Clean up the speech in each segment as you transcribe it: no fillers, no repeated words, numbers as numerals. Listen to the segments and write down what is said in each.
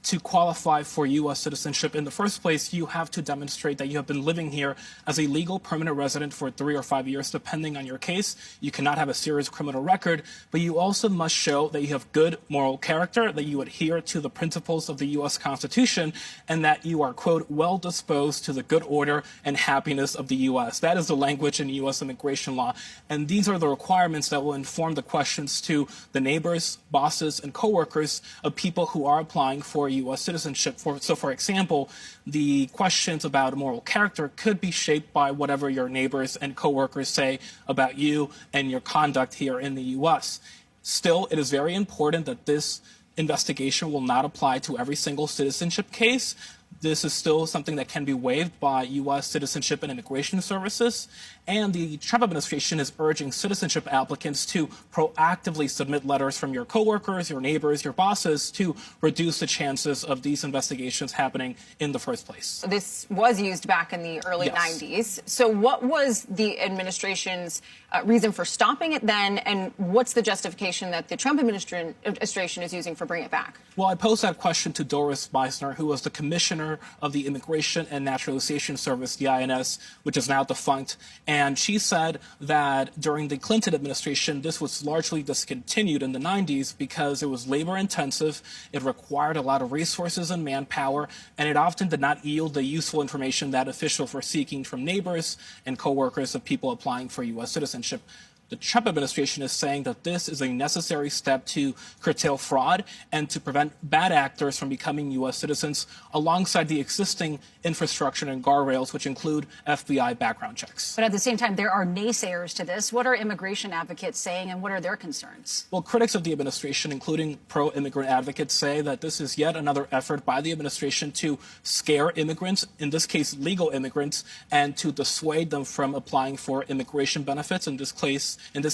to qualify for U.S. citizenship, in the first place, you have to demonstrate that you have been living here as a legal permanent resident for 3 or 5 years, depending on your case. You cannot have a serious criminal record, but you also must show that you have good moral character, that you adhere to the principles of the U.S. Constitution, and that you are, quote, well disposed to the good order and happiness of the U.S. That is the language in U.S. immigration law. And these are the requirements that will inform the questions to the neighbors, bosses, and coworkers of people who are applying for U.S. citizenship. So, for example, the questions about moral character could be shaped by whatever your neighbors and coworkers say about you and your conduct here in the U.S. Still, it is very important that this investigation will not apply to every single citizenship case. This is still something that can be waived by U.S. Citizenship and Immigration Services. And the Trump administration is urging citizenship applicants to proactively submit letters from your coworkers, your neighbors, your bosses to reduce the chances of these investigations happening in the first place. This was used back in the early 90s. So what was the administration's reason for stopping it then? And what's the justification that the Trump administration is using for bringing it back? Well, I posed that question to Doris Meissner, who was the commissioner of the Immigration and Naturalization Service, the INS, which is now defunct. And she said that during the Clinton administration, this was largely discontinued in the 90s because it was labor intensive, it required a lot of resources and manpower, and it often did not yield the useful information that officials were seeking from neighbors and coworkers of people applying for U.S. citizenship. The Trump administration is saying that this is a necessary step to curtail fraud and to prevent bad actors from becoming U.S. citizens alongside the existing infrastructure and guardrails, which include FBI background checks. But at the same time, there are naysayers to this. What are immigration advocates saying, and what are their concerns? Well, critics of the administration, including pro-immigrant advocates, say that this is yet another effort by the administration to scare immigrants, in this case legal immigrants, and to dissuade them from applying for immigration benefits, in this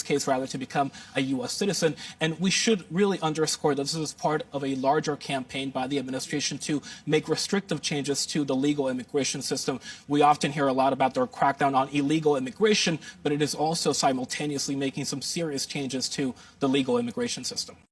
case, rather, to become a U.S. citizen. And we should really underscore that this is part of a larger campaign by the administration to make restrictive changes to the legal immigration system. We often hear a lot about their crackdown on illegal immigration, but it is also simultaneously making some serious changes to the legal immigration system.